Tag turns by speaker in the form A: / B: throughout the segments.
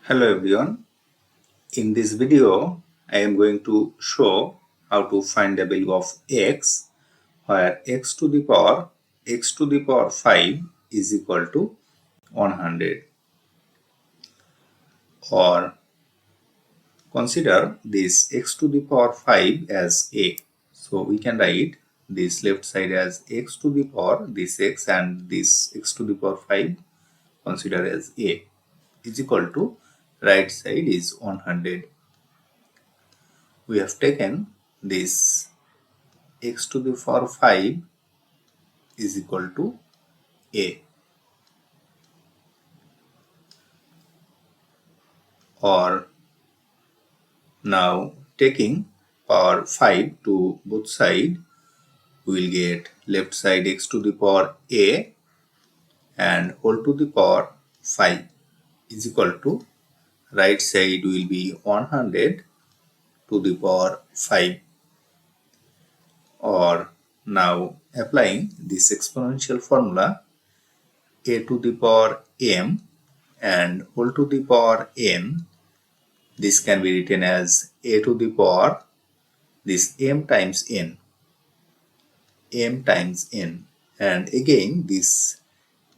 A: Hello everyone. In this video, I am going to show how to find the value of x, where x to the power 5 is equal to 100. Or consider this x to the power 5 as a. So we can write this left side as x to the power this x and this x to the power 5 consider as a is equal to right side is 100. We have taken this x to the power 5 is equal to a, or now taking power 5 to both side, we will get left side x to the power a and whole to the power 5 is equal to right side will be 100 to the power 5. Or now applying this exponential formula, a to the power m and whole to the power n, this can be written as a to the power this m times n, and again this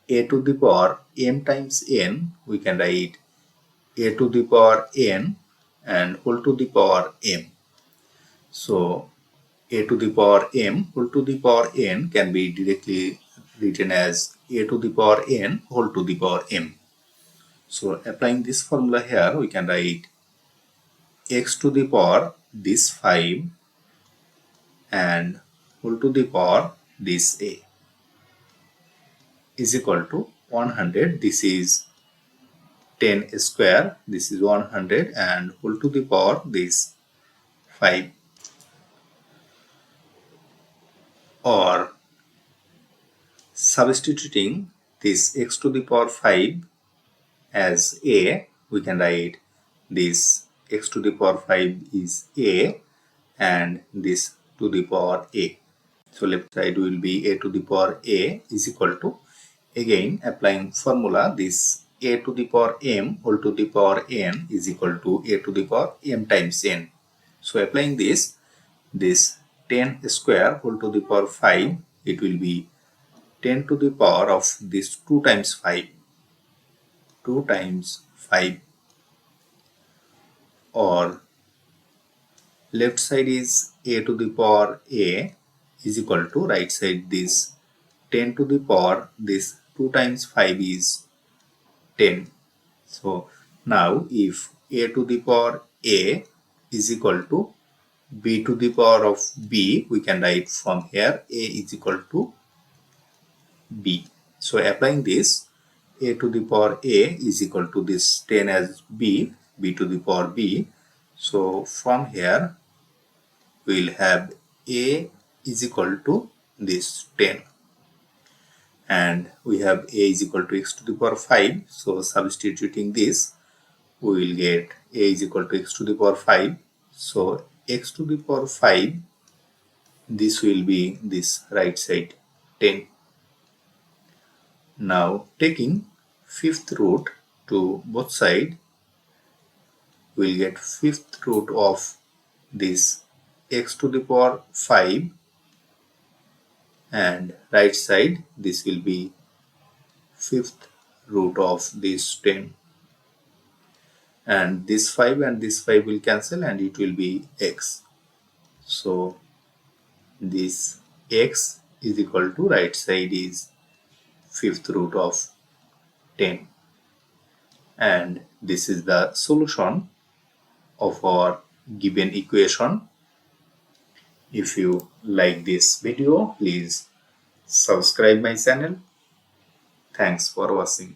A: a to the power m times n, we can write a to the power n and whole to the power m. So a to the power m whole to the power n can be directly written as a to the power n whole to the power m. So applying this formula here, we can write x to the power this 5 and whole to the power this a is equal to 100. This is 10 square, this is 100 and whole to the power this 5. Or substituting this x to the power 5 as a, we can write this x to the power 5 is a and this to the power a. So left side will be a to the power a is equal to, again applying formula, this a to the power m whole to the power n is equal to a to the power m times n. So applying this 10 square whole to the power 5, it will be 10 to the power of this 2 times 5. Or left side is a to the power a is equal to right side this 10 to the power this 2 times 5 is 10. So now if a to the power a is equal to b to the power of b, we can write from here a is equal to b. So applying this, a to the power a is equal to this 10 as b to the power b. So from here we will have a is equal to this 10 and we have a is equal to x to the power 5. So substituting this, we will get a is equal to x to the power 5. So x to the power 5, this will be this right side 10. Now taking fifth root to both side, we'll get fifth root of this x to the power 5 and right side this will be fifth root of this 10, and this 5 and this 5 will cancel and it will be x. So this x is equal to right side is fifth root of 10, and this is the solution of our given equation. If you like this video, please subscribe my channel. Thanks for watching.